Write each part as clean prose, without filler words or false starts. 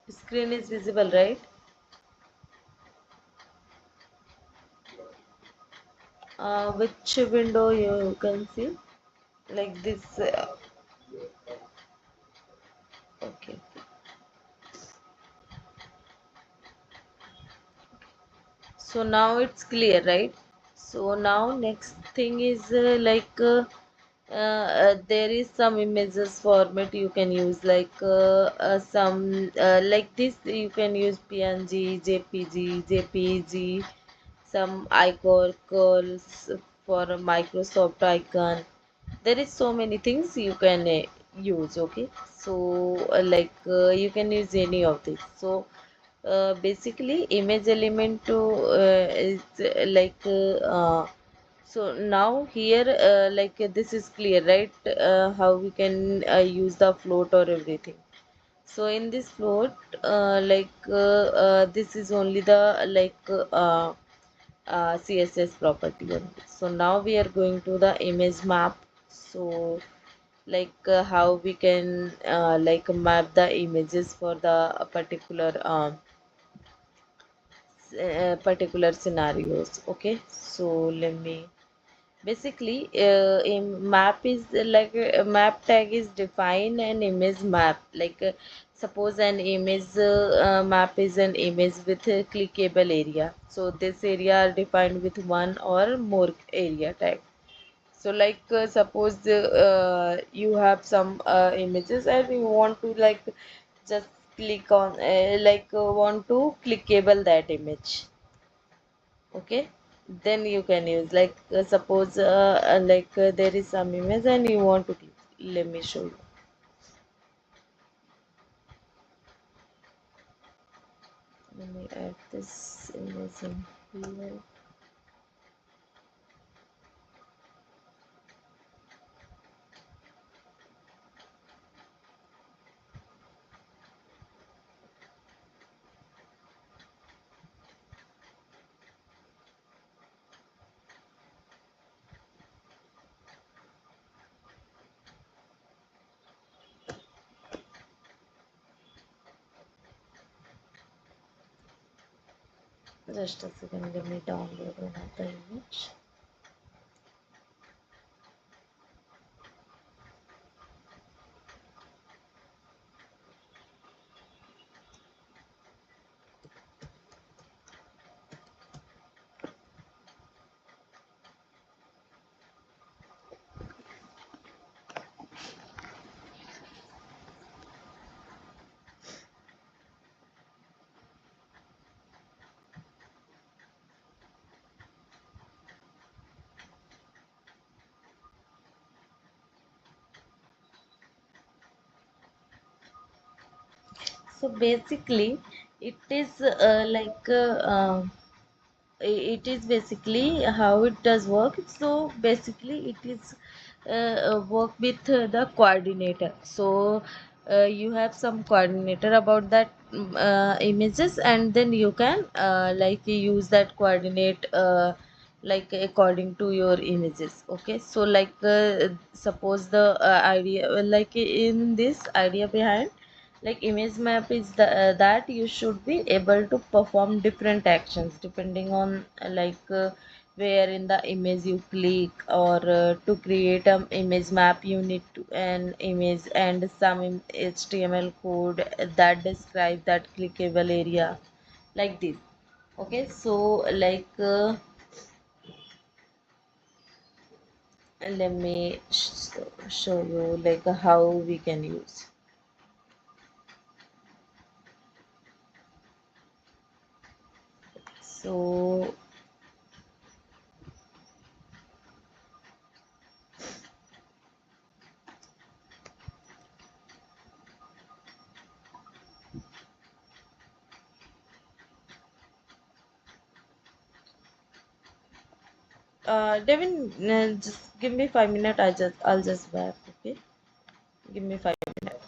Screen is visible, right? Which window you can see? Like this. Okay. So now it's clear, right? So now next thing is there is some images format you can use some like this you can use PNG, JPG, JPEG, some icon curls for a Microsoft icon. There is so many things you can use. Okay, so you can use any of this. So basically image element to is so now here this is clear, right? How we can use the float or everything. So in this float this is only the CSS property only. So now we are going to the image map. So how we can map the images for the particular particular scenarios. Okay, so let me basically a map is a map tag is define an image map suppose an image map is an image with a clickable area. So this area are defined with one or more area tag. So suppose you have some images and you want to just click on want to clickable that image. Okay, then you can use suppose there is some image and you want to click. Let me show you. Let me add this image in here. Just a second, let me download one of the image. So basically it is it is basically how it does work. So basically it is work with the coordinator. So you have some coordinator about that images, and then you can use that coordinate according to your images. Okay, so suppose the idea in this idea behind image map is that you should be able to perform different actions depending on where in the image you click, or to create an image map you need to an image and some HTML code that describe that clickable area, like this. Okay, so let me show you how we can use. So Devin, just give me 5 minutes. I'll just back. Okay, give me 5 minutes.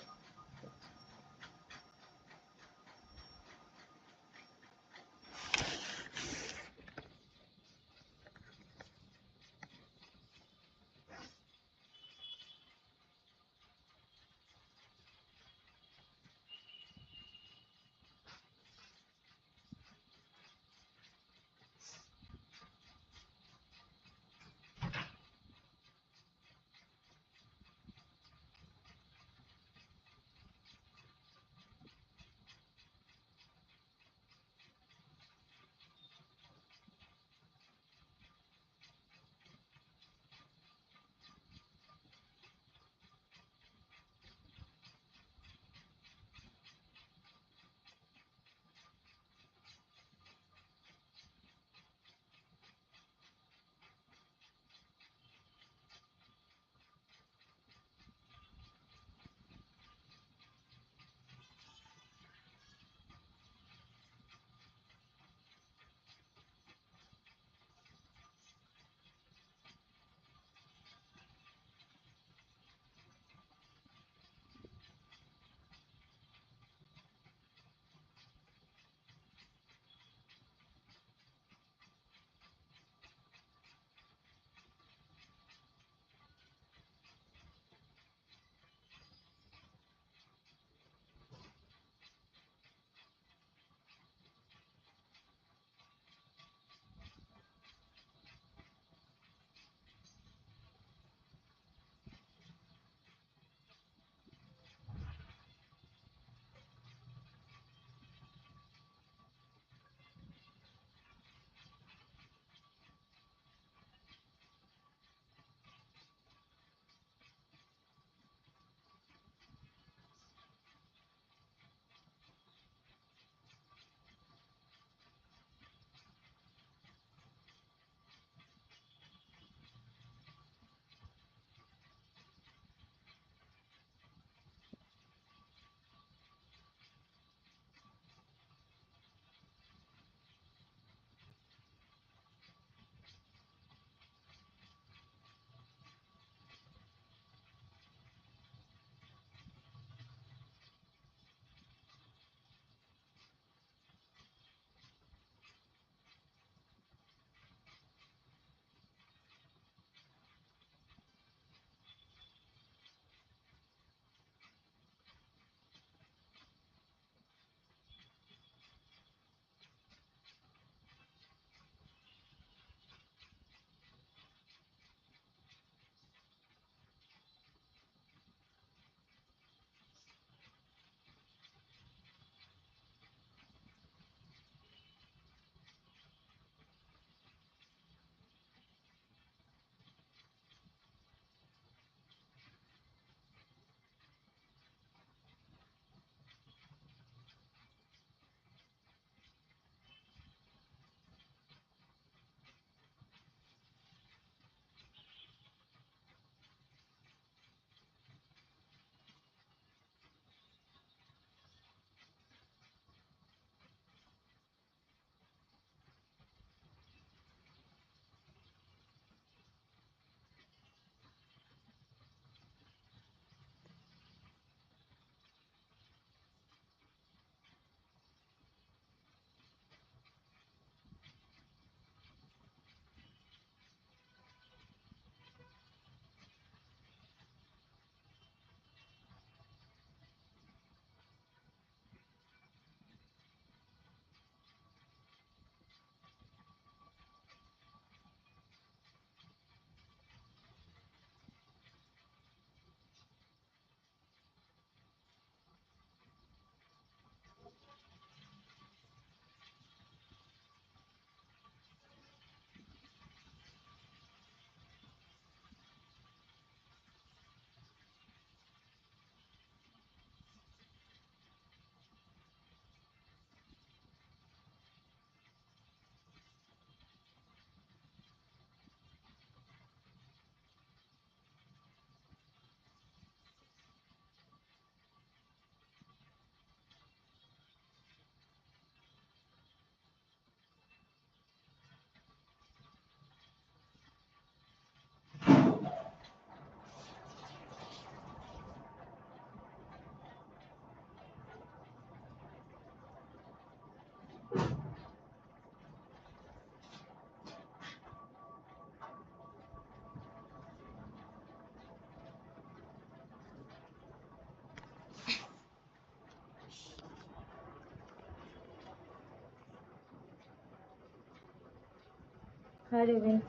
Hi Devin.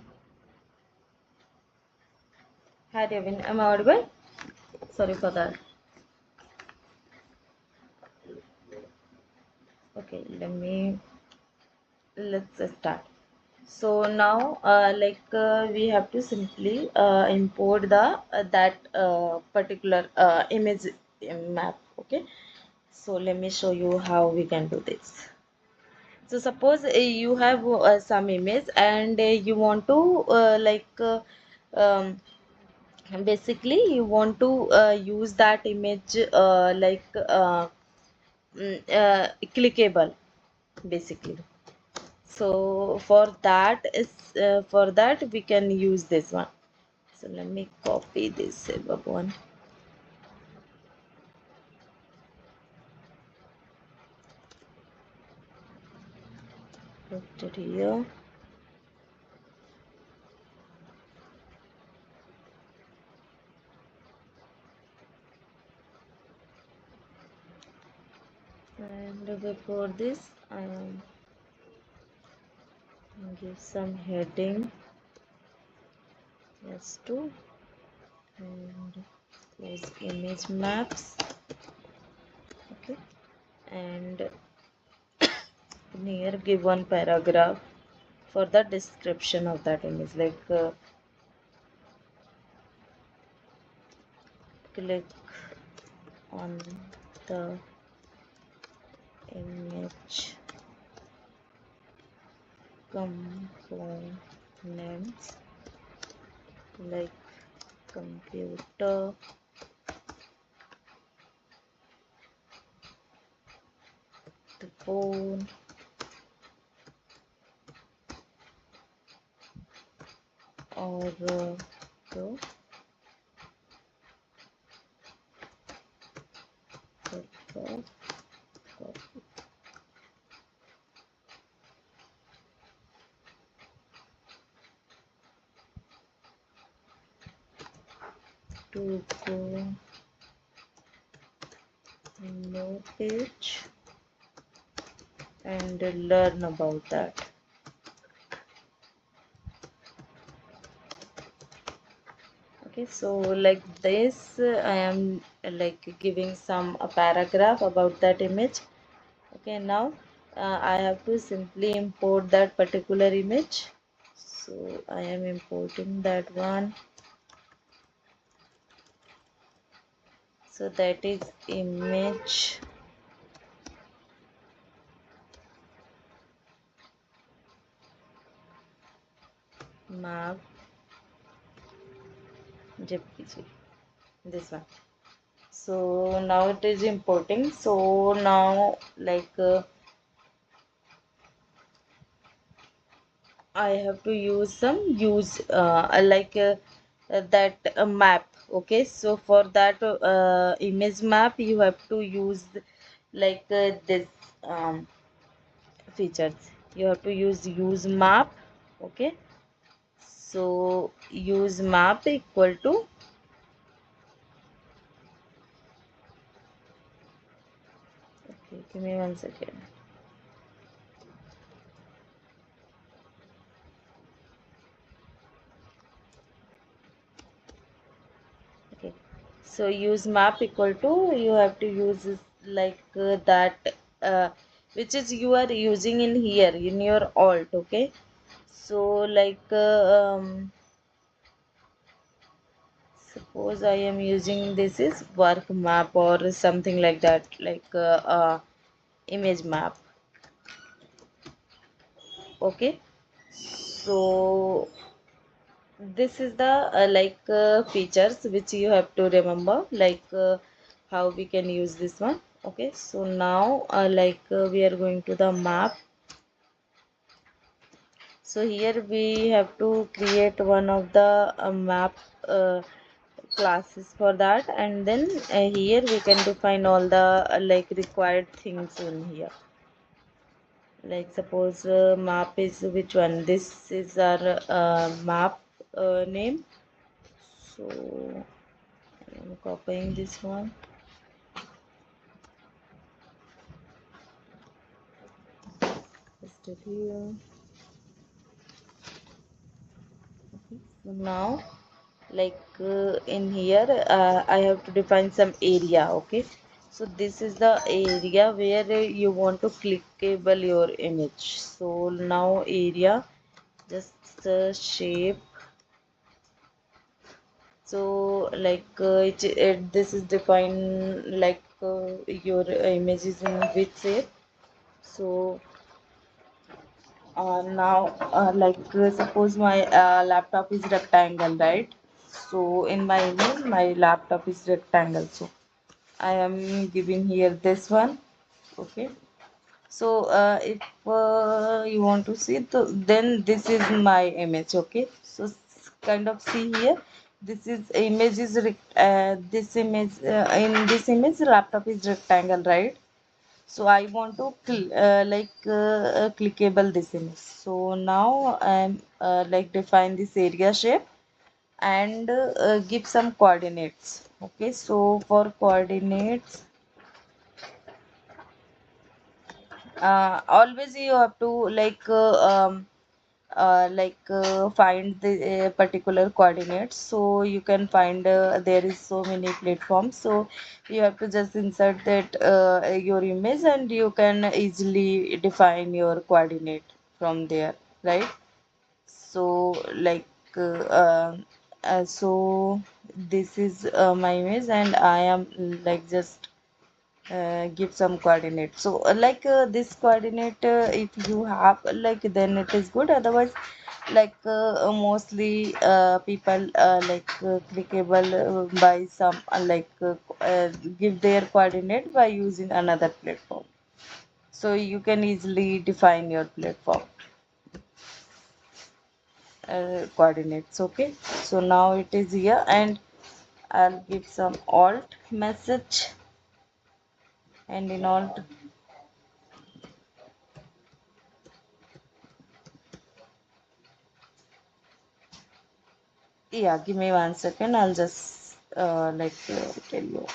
Hi Devin. Am I audible? Sorry for that. Okay, let's start. So now, we have to simply import the that particular image map. Okay. So let me show you how we can do this. So suppose you have some image and you want to um, basically you want to use that image clickable basically. So for that we can use this one. So let me copy this above one. Put it here. And before this I give some heading s2 and close image maps. Okay, and here give one paragraph for the description of that image, click on the image components like computer, the phone, or the laptop to go no page and learn about that. Okay, so like this I am giving some a paragraph about that image. Okay, now I have to simply import that particular image. So I am importing that one. So that is image map JPG, this one. So now it is importing. So now I have to use that map. Okay, so for that image map you have to use this features. You have to use map. Okay, so use map equal to, okay, give me 1 second. Okay, so use map equal to, you have to use that which is you are using in here in your alt. Okay, so suppose I am using this is work map or something like that, image map. Okay, so this is the features which you have to remember, how we can use this one. Okay, so now we are going to the map. So here we have to create one of the map classes for that, and then here we can define all the required things in here. Like suppose map is which one, this is our map name. So I'm copying this one. Paste it here. Now, in here, I have to define some area. Okay, so this is the area where you want to clickable your image. So now area, just shape. So this is defined your image is in which shape. So now suppose my laptop is rectangle, right? So in my image my laptop is rectangle, so I am giving here this one. Okay, so if you want to see then this is my image. Okay, so kind of see here, this is image is this image in this image laptop is rectangle, right? So I want to clickable this image. So now I'm define this area shape and give some coordinates. Okay, so for coordinates, always you have to find the particular coordinates. So you can find there is so many platforms, so you have to just insert that your image and you can easily define your coordinate from there, right? So uh, uh, so this is my image and I am just give some coordinate. So this coordinate, if you have then it is good. Otherwise mostly people clickable by some give their coordinate by using another platform. So you can easily define your platform coordinates. Okay, so now it is here and I'll give some alt message, and in alt, yeah, give me 1 second. I'll just tell you.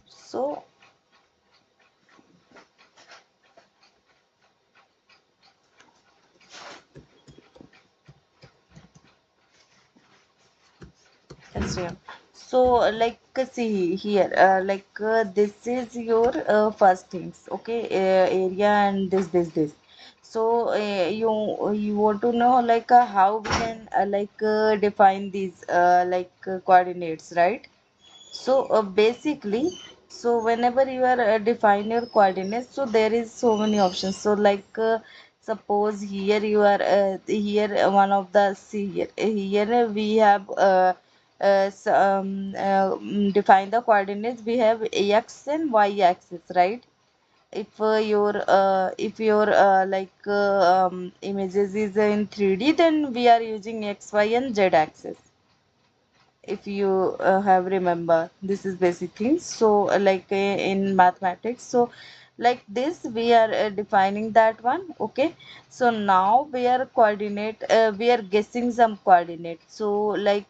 So yes, yeah. So see here, this is your first things. Okay, area and this. So you want to know how we can define these coordinates, right? So basically, so whenever you are define your coordinates, so there is so many options. So suppose here you are here one of the see here, here we have define the coordinates. We have x and y axis, right? If your images is in 3D, then we are using x, y, and z axis. If you have remember, this is basic things. So in mathematics, so like this we are defining that one. Okay, so now we are coordinate, we are guessing some coordinate. So you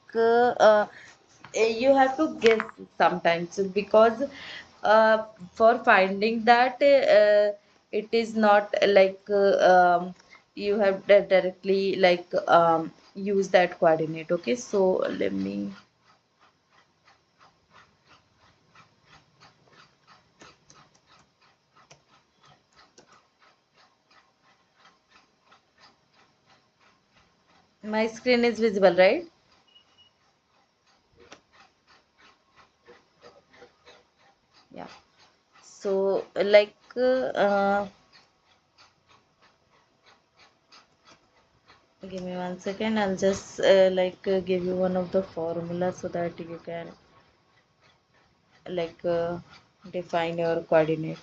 have to guess sometimes, because for finding that it is not you have directly use that coordinate. Okay, so let me, my screen is visible, right? Yeah. So give me 1 second. I'll just give you one of the formula so that you can like uh, define your coordinate.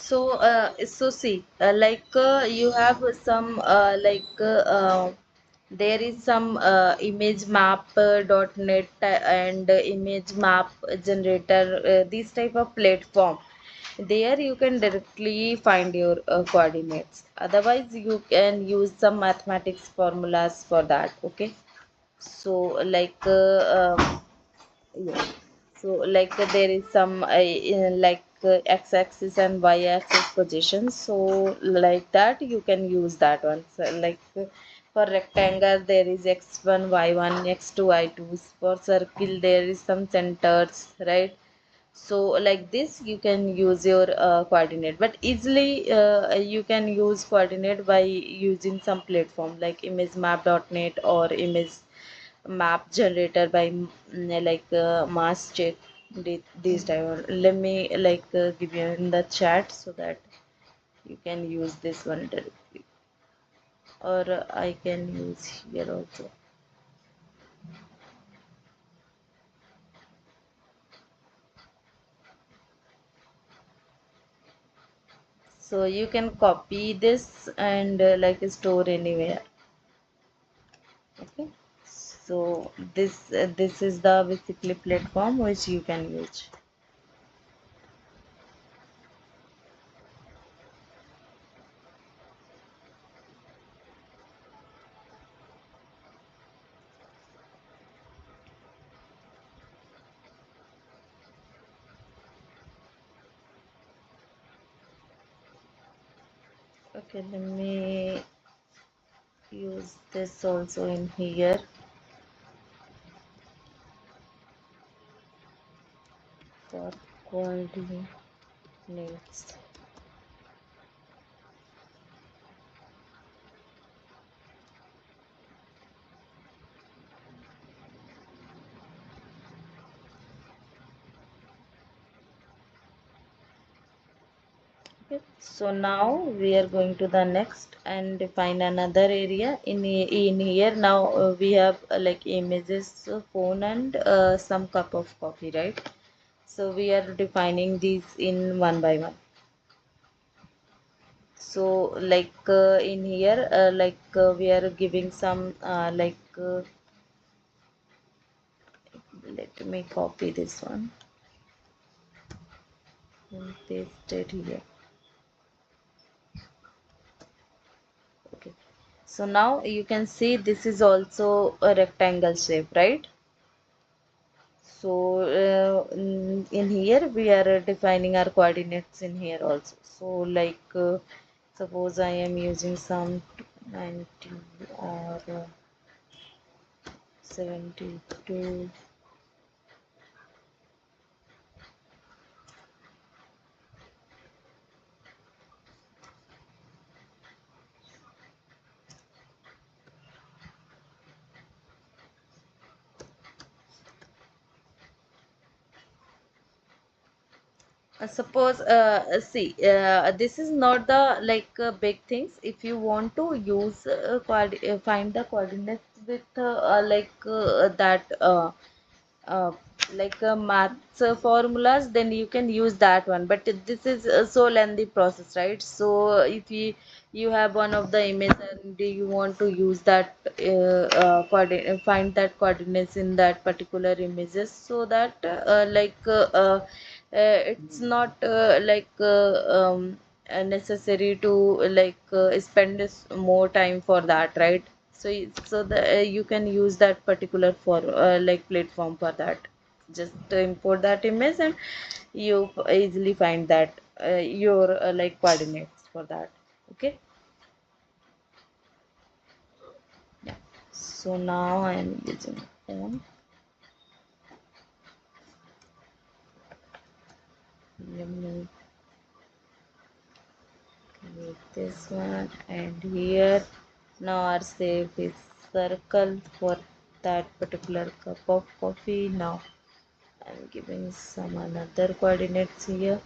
So see, you have some there is some image map .net and image map generator, this type of platform. There you can directly find your coordinates. Otherwise, you can use some mathematics formulas for that. Okay. So yeah. So there is some x-axis and y-axis positions. So like that you can use that one. So for rectangle there is x1, y1, x2, y2. For circle there is some centers, right? So like this you can use your coordinate, but easily you can use coordinate by using some platform like imagemap.net or image map generator by Masscheck. These type of, let me give you in the chat so that you can use this one directly, or I can use here also. So you can copy this and store anywhere. Okay. So this is the basically platform which you can use. Okay, let me use this also in here for coordinates. Okay, so now we are going to the next and define another area in here. Now we have images, phone, and some cup of coffee, right? So we are defining these in one by one. So in here we are giving some let me copy this one and paste it here. Okay, so now you can see this is also a rectangle shape, right? So in here we are defining our coordinates in here also. So suppose I am using some 90 or 72. Suppose see this is not the big things. If you want to use find the coordinates with that uh, maths formulas, then you can use that one, but this is so lengthy process, right? So if you have one of the image and you want to use that coordinate, find that coordinates in that particular images, so that it's not necessary to spend more time for that, right? So you can use that particular for platform for that. Just import that image and you easily find that your coordinates for that. Okay. Yeah. So now I am using phone. Let me create this one, and here now our shape is circle for that particular cup of coffee. Now I'm giving some another coordinates here.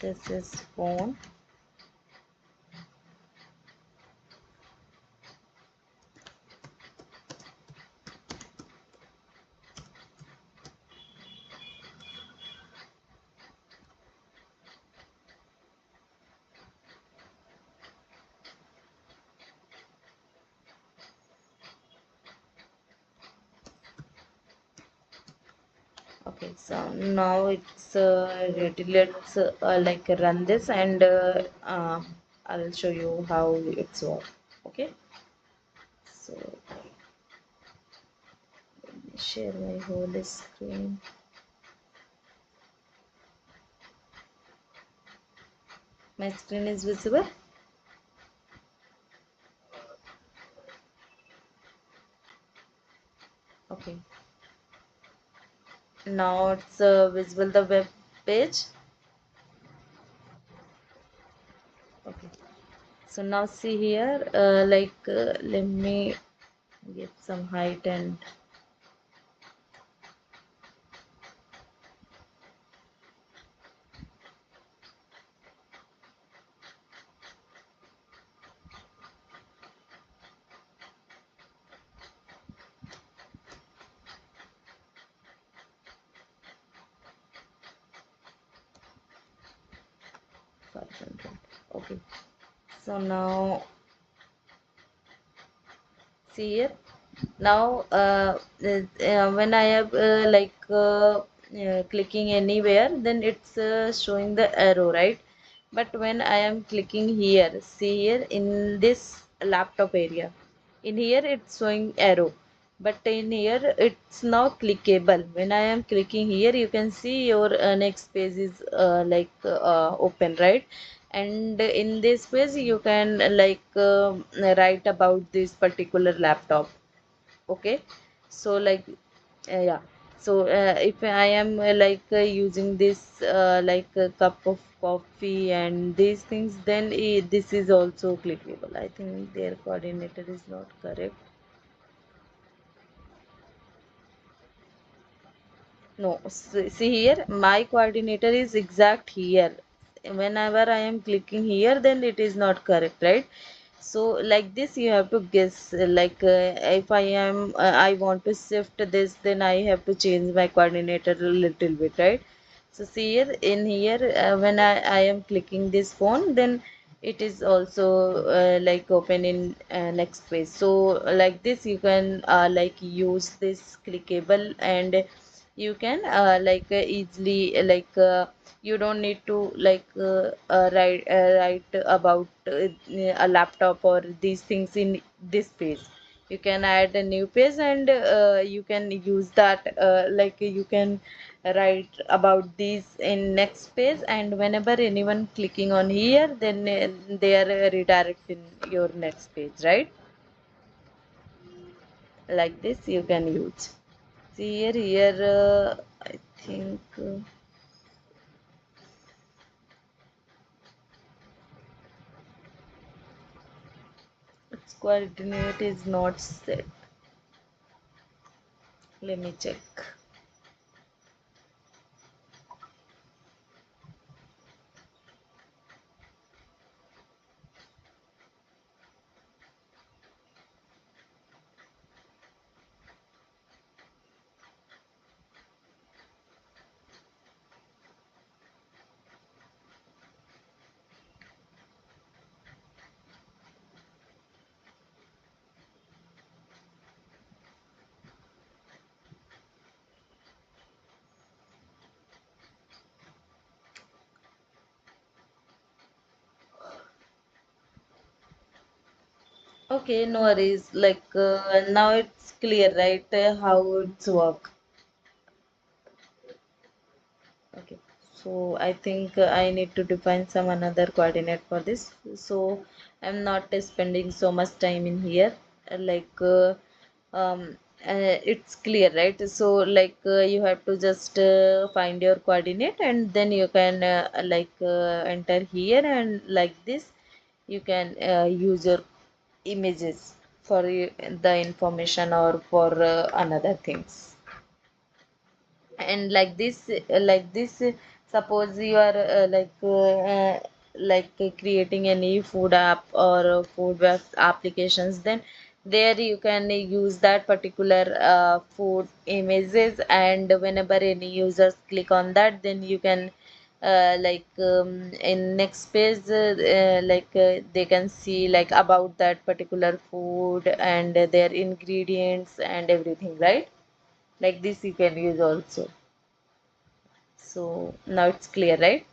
This is phone. Okay, so now it's ready. Let's like run this, and I'll show you how it's work. Okay, so let me share my whole screen. My screen is visible. Okay, now it's visible the web page. Okay, so now see here, let me get some height and 500. Okay, so now see here. Now when I am clicking anywhere, then it's showing the arrow, right? But when I am clicking here, see here in this laptop area, in here it's showing arrow, but in here it's now clickable. When I am clicking here, you can see your next page is open, right? And in this page you can write about this particular laptop. Okay, so yeah, so if I am using this a cup of coffee and these things, then this is also clickable. I think their coordinator is not correct. No, see here, my coordinator is exact here. Whenever I am clicking here, then it is not correct, right? So like this, you have to guess. If I am, I want to shift this, then I have to change my coordinator a little bit, right? So see here, in here, when I am clicking this phone, then it is also open in next page. So like this, you can use this clickable, and you can easily you don't need to write about a laptop or these things in this page. You can add a new page, and you can use that you can write about these in next page, and whenever anyone clicking on here, then they are redirected in your next page, right? Like this you can use. See here, I think its coordinate is not set. Let me check. Okay, no worries. Now it's clear, right? How it's work. Okay, so I think I need to define some another coordinate for this. So I'm not spending so much time in here. Uh, Like uh, it's clear, right? So you have to just find your coordinate, and then you can enter here, and like this you can use your images for the information or for another things. And like this Suppose you are creating any food app or food web applications, then there you can use that particular food images, and whenever any users click on that, then you can in next page they can see like about that particular food and their ingredients and everything, right? Like this you can use also. So now it's clear, right?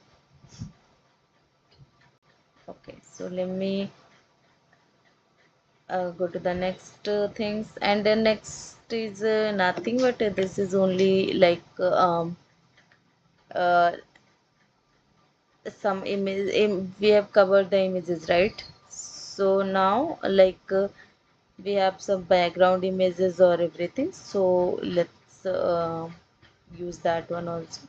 Okay, so let me go to the next things, and the next is nothing but this is only uh, some image. We have covered the images, right? So now we have some background images or everything. So let's use that one also.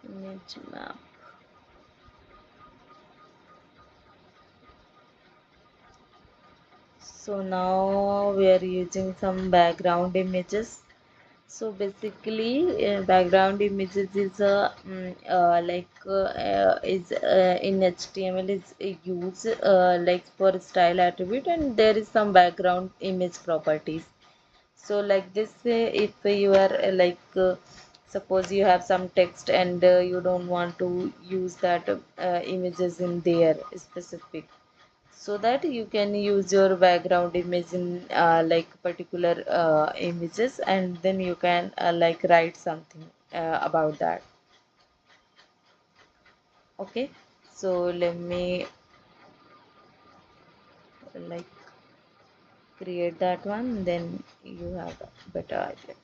Image map. So now we are using some background images. So basically, background images is is in HTML is used like for style attribute, and there is some background image properties. So like this, if you are suppose you have some text and you don't want to use that images in there specific, so that you can use your background image in particular images, and then you can write something about that. Okay, so let me like create that one, then you have a better idea.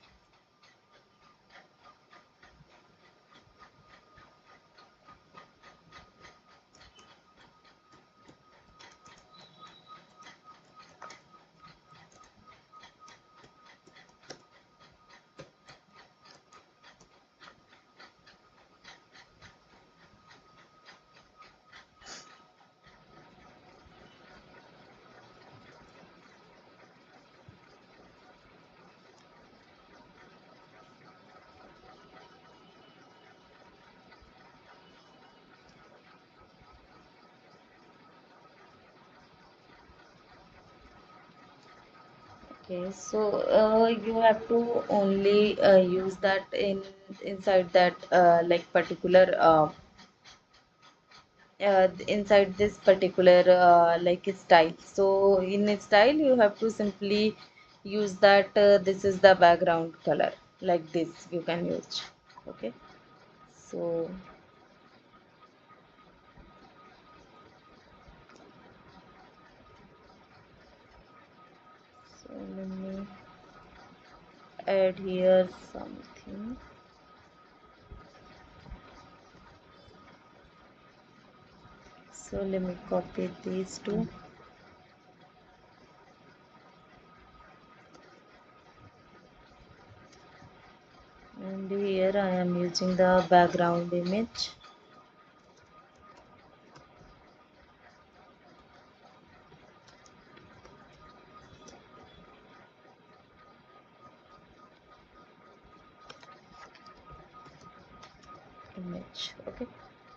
Okay, so you have to only use that in inside that particular inside this particular style. So in a style you have to simply use that this is the background color, like this you can use. Okay, so let me add here something. So let me copy these two, and here I am using the background image. Okay,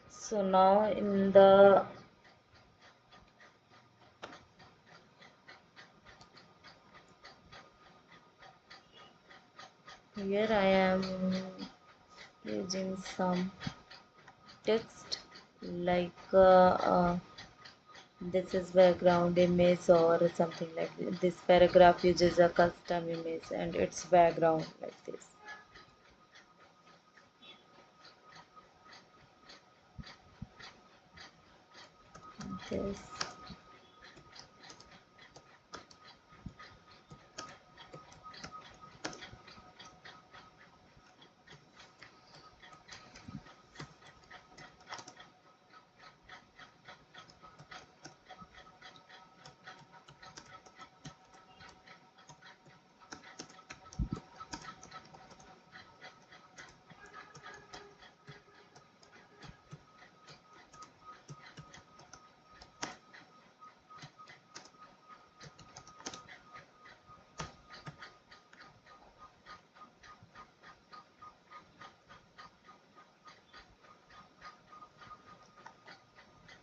so now in the here I am using some text like this is background image or something like this. This paragraph uses a custom image and its background like this.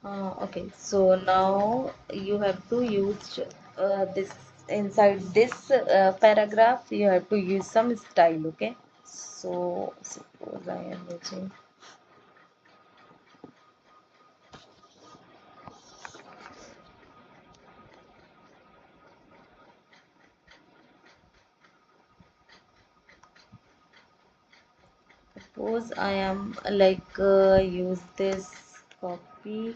Okay, so now you have to use this inside this paragraph. You have to use some style. Okay, so suppose I am using. Suppose I am like use this copy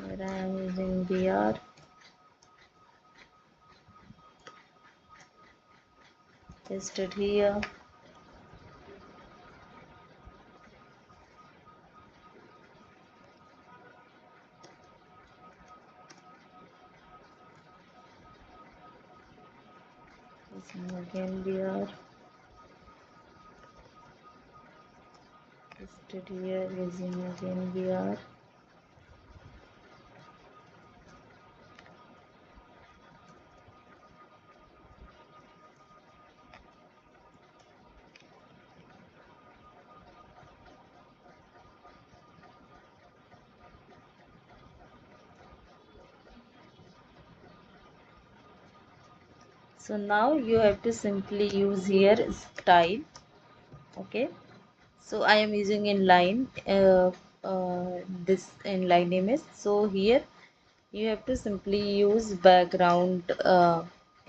where I am using BR, paste it here. Using again BR, paste it here. Using again BR. So now you have to simply use here style. Okay, so I am using inline this inline image. So here you have to simply use background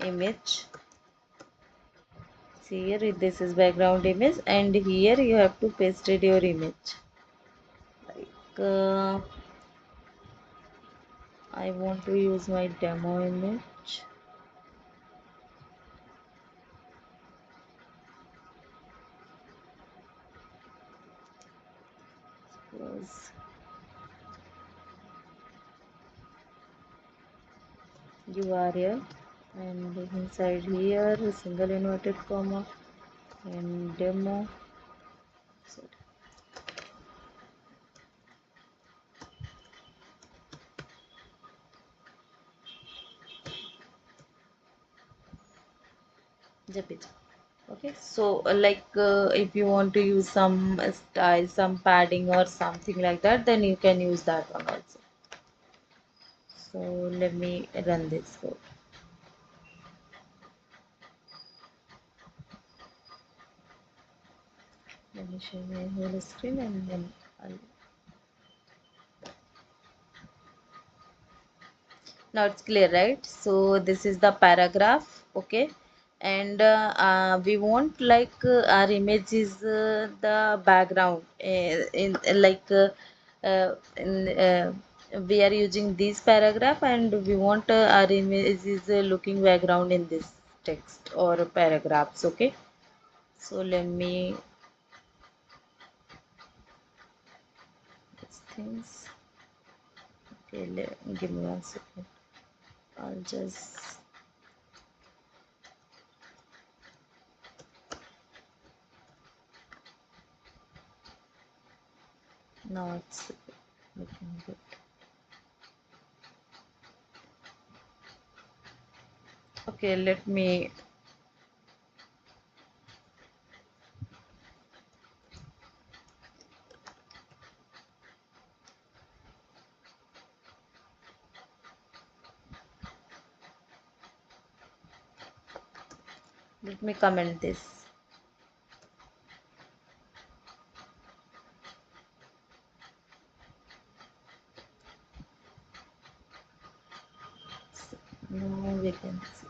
image. See here, this is background image, and here you have to paste it your image. Like I want to use my demo image. Suppose you are here, and inside here single inverted comma and demo. So JPG. Okay, so if you want to use some style, some padding or something like that, then you can use that one also. So let me run this code. Let me show my whole screen and then I'll. Now it's clear, right? So this is the paragraph, okay, and we want our image is the background in in we are using this paragraph, and we want our image is looking background in this text or paragraphs. Okay, so let me these things. Okay, give me 1 second. I'll just. Now it's looking good. Okay, let me comment this. Now we can see.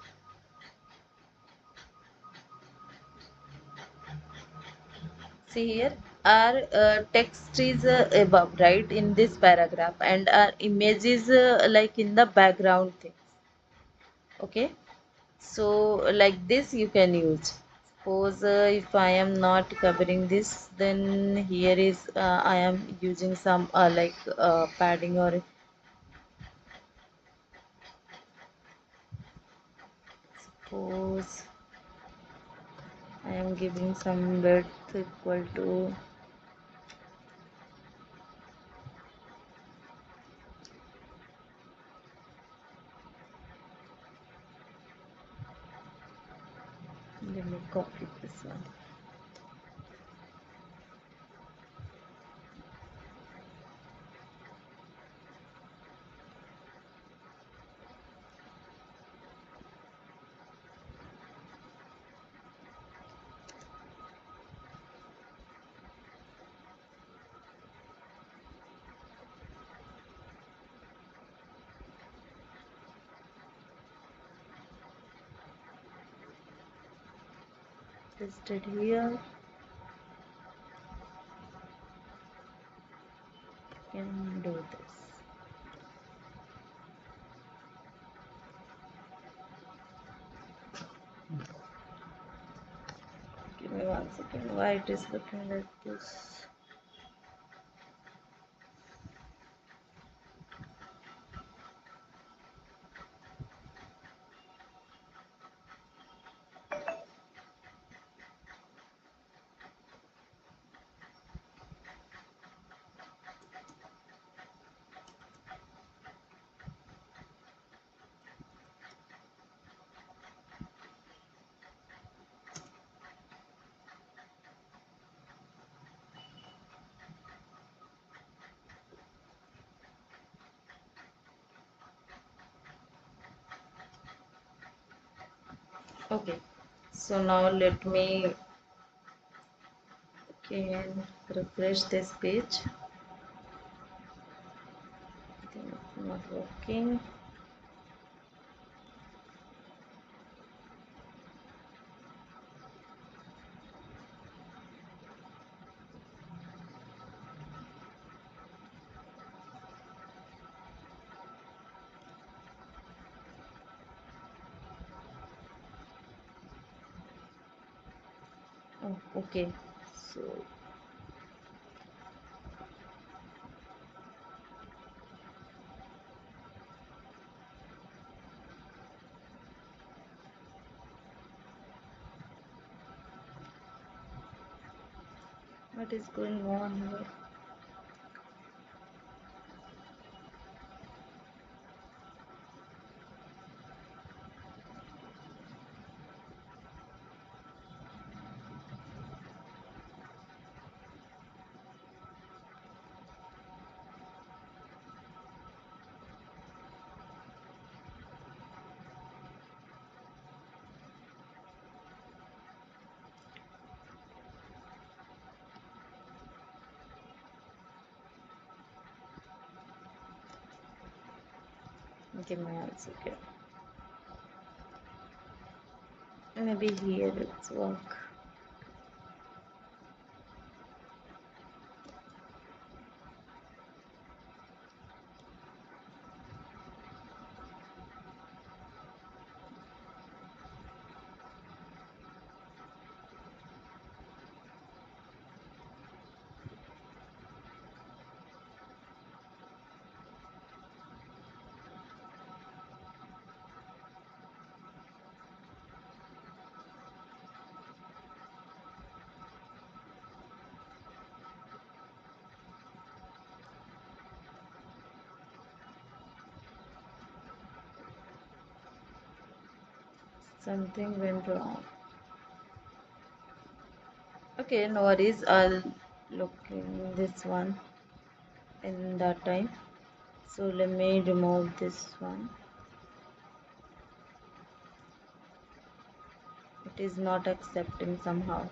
See here, our text is above, right, in this paragraph, and our image is like in the background things. Okay, so like this you can use. Suppose if I am not covering this, then here is I am using some padding, or suppose I am giving some width equal to. Let me copy this one. Listed here. Can do this. Give me 1 second. Why it is looking like this? Okay. So now let me refresh this page. I think it's not working. Oh, okay. So what is going on here? Give me 1 second. Maybe here it's work. Something went wrong. Okay, no worries. I'll look in this one in that time. So let me remove this one. It is not accepting somehow.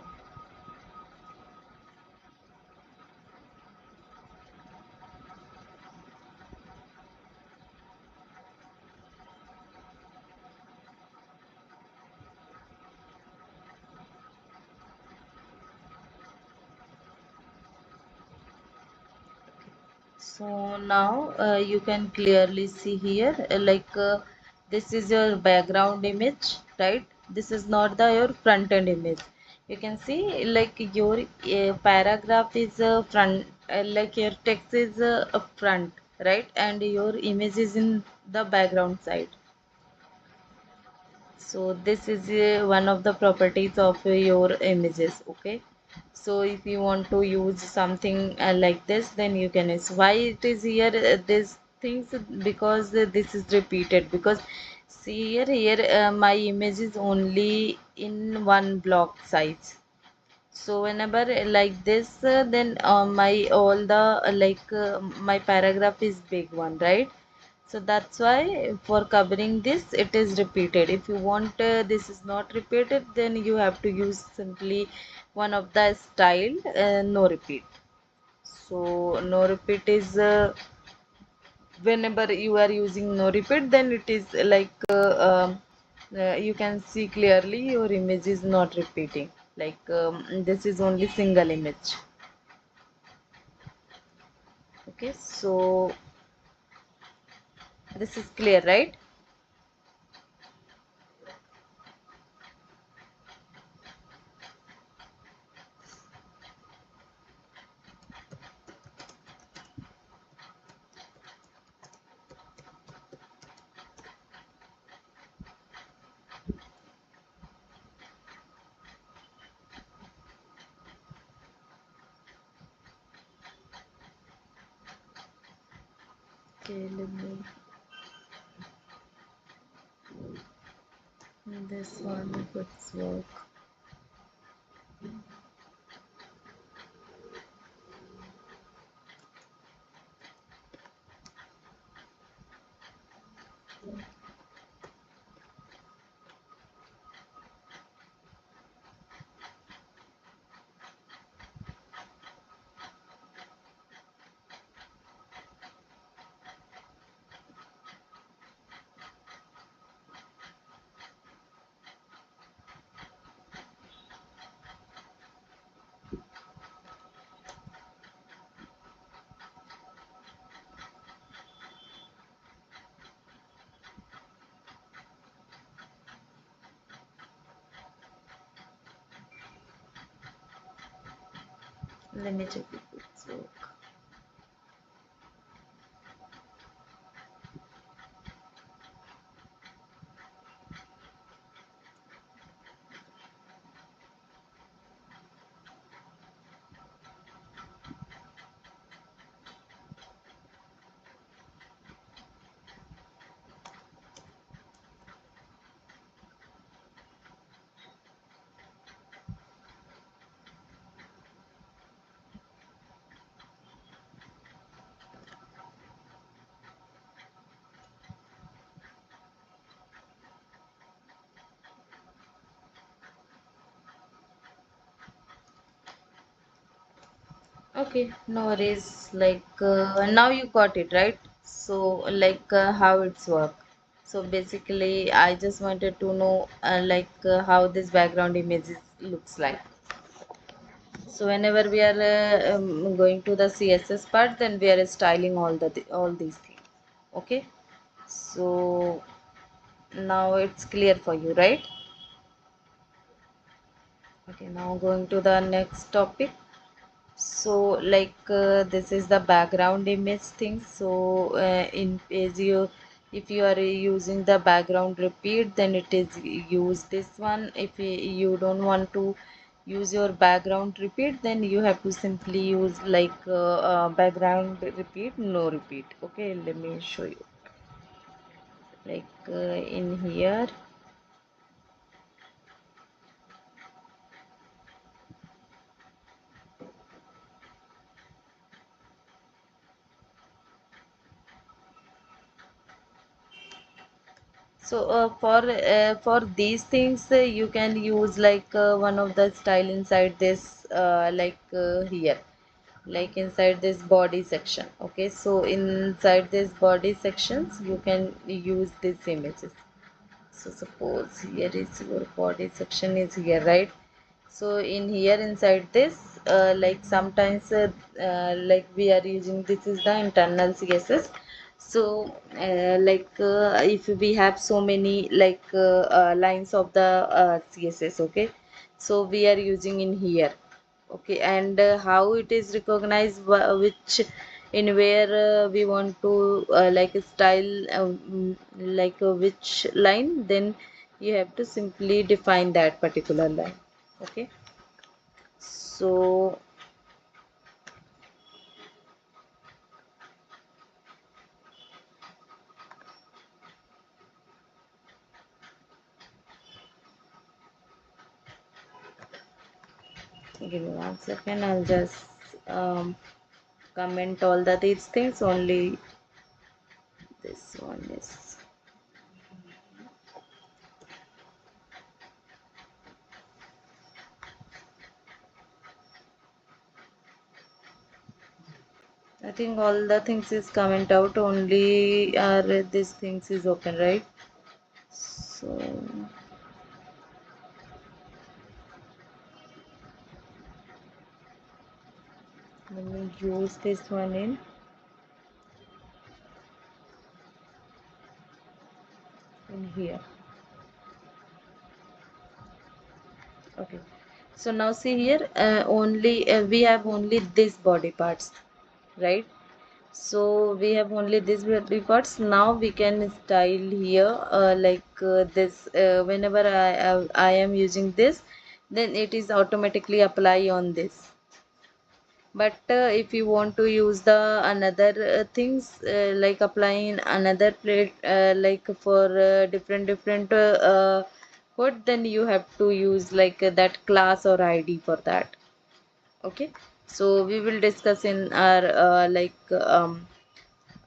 So now you can clearly see here, this is your background image, right? This is not the your front end image. You can see like your paragraph is front, like your text is up front, right? And your image is in the background side. So this is one of the properties of your images. Okay, so if you want to use something like this, then you can use. Why it is here this things? Because this is repeated. Because see here my image is only in one block size. So whenever like this then my all the my paragraph is big one, right? So that's why for covering this it is repeated. If you want this is not repeated, then you have to use simply one of the style no repeat. So no repeat is whenever you are using no repeat, then it is you can see clearly your image is not repeating. Like this is only single image. Okay, so this is clear, right? Okay, let me this one if it's work. Let me check if it's work. Okay, no worries. Like now you got it, right? So like how it's work. So basically, I just wanted to know how this background images looks like. So whenever we are going to the CSS part, then we are styling all these things. Okay. So now it's clear for you, right? Okay. Now going to the next topic. So this is the background image thing. So in as you if you are using the background repeat, then it is use this one. If you don't want to use your background repeat, then you have to simply use background repeat, no repeat. Okay, let me show you. In here. So for these things, you can use one of the style inside this here, like inside this body section. Okay, so inside this body sections, you can use these images. So suppose here is your body section is here, right? So in here inside this, sometimes we are using, this is the internal CSS. So if we have so many lines of the CSS, okay, so we are using in here. Okay, and how it is recognized, which in where we want to style which line, then you have to simply define that particular line. Okay, so give me 1 second, I'll just um, comment all these things. Only this one is, I think all the things is comment out, only are these things is open, right? So let me use this one in here. Okay, so now see here, only we have only this body parts, right? So we have only this body parts. Now we can style here, this, whenever I am using this, then it is automatically apply on this. But if you want to use the another things, like applying another plate, like for different code, then you have to use like that class or id for that. Okay, so we will discuss in our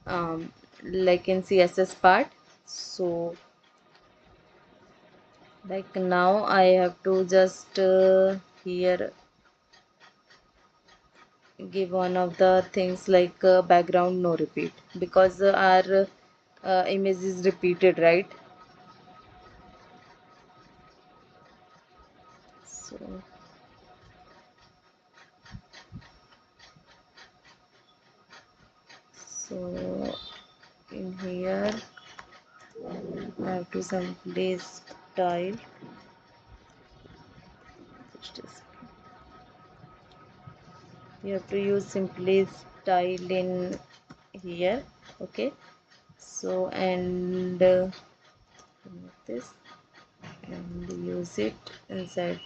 um, like in css part. So like now I have to just here give one of the things like background no repeat, because our image is repeated, right? So so in here I have to simply style. Just you have to use simply style in here. Okay, so and remove this and use it inside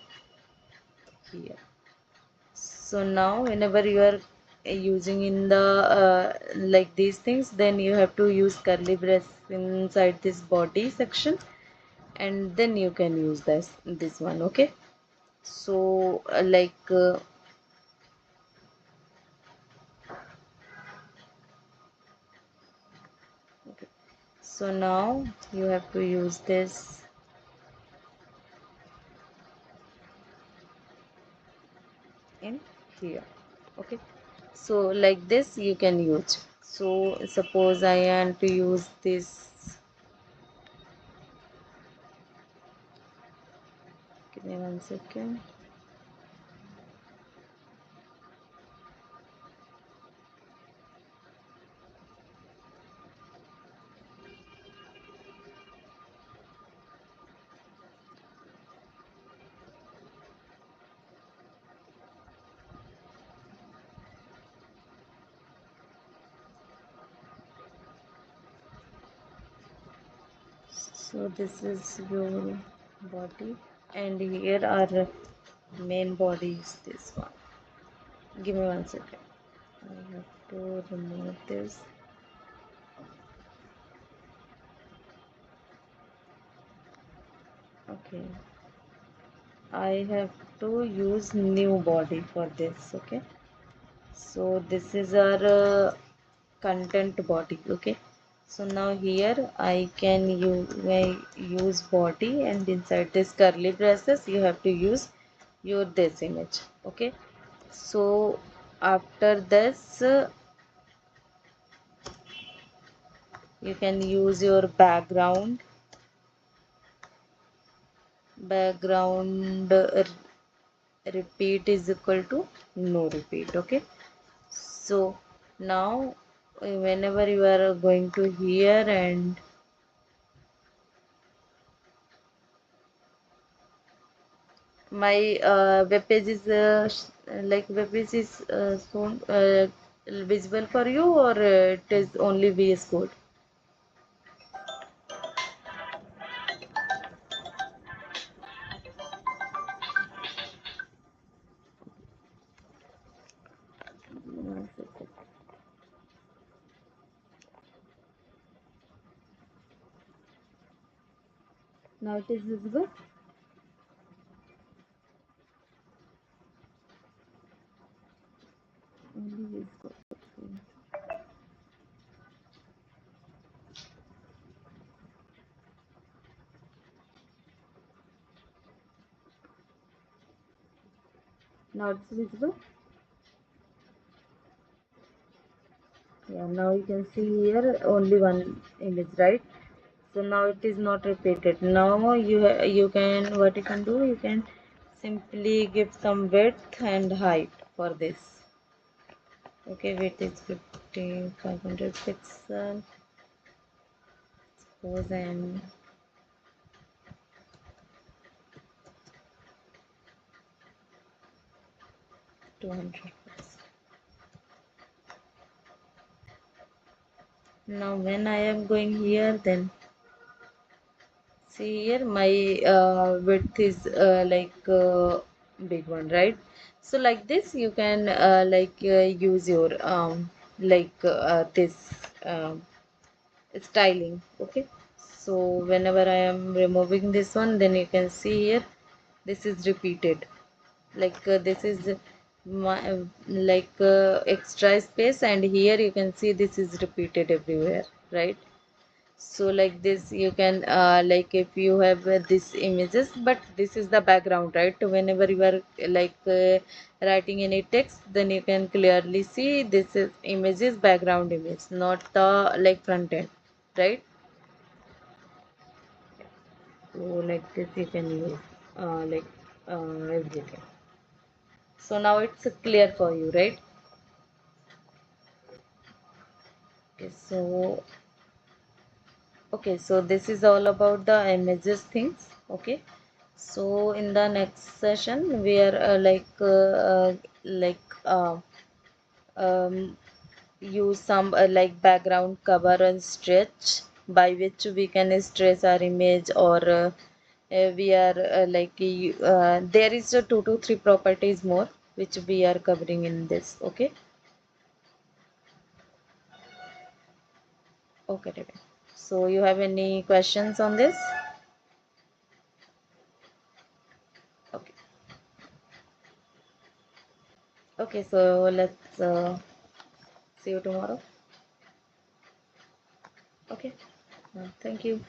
here. So now whenever you are using in the like these things, then you have to use curly brace inside this body section, and then you can use this one. Okay, so okay. So now you have to use this in here. Okay, so like this you can use. So suppose I want to use this. Give me 1 second. So this is your body, and here our main body is this one. Give me 1 second. I have to remove this. Okay, I have to use new body for this. Okay, so this is our content body. Okay, so now here I can use body, and inside this curly braces you have to use your this image. Okay, so after this you can use your background repeat is equal to no repeat. Okay, so now whenever you are going to here, and my web page is web page is soon visible for you, or it is only VS Code? Now it is visible. Only VS Code. Now it's visible. Yeah, now you can see here only one image, right? So now it is not repeated. Now you can, what you can do, you can simply give some width and height for this. Okay, width is 5500 pixel. Suppose I'm 200 pixel. Now when I am going here, then see here my width is big one, right? So like this you can use your this um, styling. Okay, so whenever I am removing this one, then you can see here this is repeated, this is my extra space, and here you can see this is repeated everywhere, right? So like this you can if you have this images, but this is the background, right? Whenever you are writing any text, then you can clearly see this is images background image, not the front end, right? So like this you can use everything. So now it's clear for you, right? Okay, so this is all about the images things. Okay, so in the next session we are like um, use some background cover and stretch, by which we can stretch our image, or we are there is a 2 to 3 properties more which we are covering in this. Okay. Okay, Devin. So you have any questions on this? Okay. Okay, so let's see you tomorrow. Okay. Thank you.